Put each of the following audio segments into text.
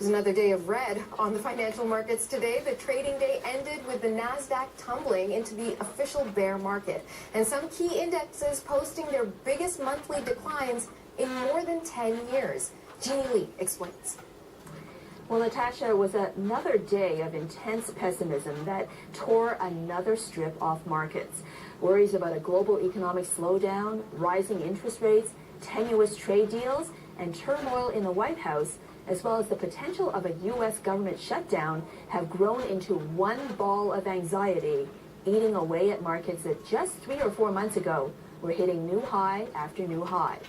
There's another day of red on the financial markets today. The trading day ended with the NASDAQ tumbling into the official bear market, and some key indexes posting their biggest monthly declines in more than 10 years. Jeannie LEE explains. Well, Natasha, was another day of intense pessimism that tore another strip off markets. Worries about a global economic slowdown, rising interest rates, tenuous trade deals, and turmoil in the White House, as well as the potential of a U.S. government shutdown, have grown into one ball of anxiety, eating away at markets that just 3 or 4 months ago were hitting new high after new high.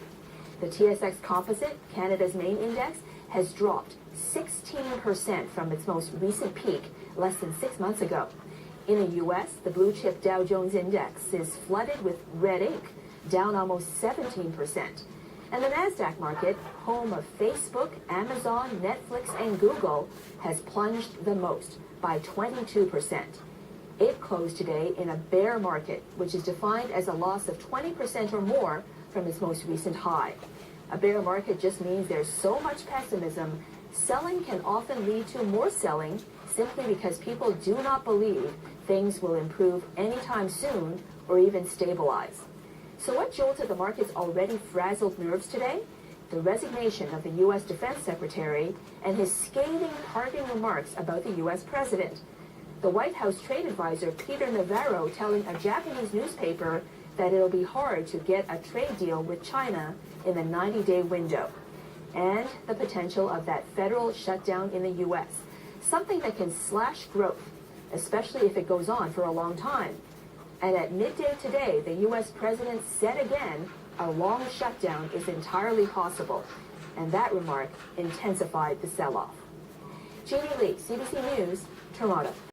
The TSX Composite, Canada's main index, has dropped 16% from its most recent peak less than 6 months ago. In the U.S., the blue-chip Dow Jones Index is flooded with red ink, down almost 17%. And the NASDAQ market, home of Facebook, Amazon, Netflix, and Google, has plunged the most by 22%. It closed today in a bear market, which is defined as a loss of 20% or more from its most recent high. A bear market just means there's so much pessimism, selling can often lead to more selling simply because people do not believe things will improve anytime soon or even stabilize. So what jolted the market's already frazzled nerves today? The resignation of the U.S. Defense Secretary and his scathing parting remarks about the U.S. President. The White House trade advisor Peter Navarro telling a Japanese newspaper that it'll be hard to get a trade deal with China in the 90-day window. And the potential of that federal shutdown in the U.S., something that can slash growth, especially if it goes on for a long time. And at midday today, the U.S. president said again, a long shutdown is entirely possible. And that remark intensified the sell-off. Jeannie LEE, CBC News, Toronto.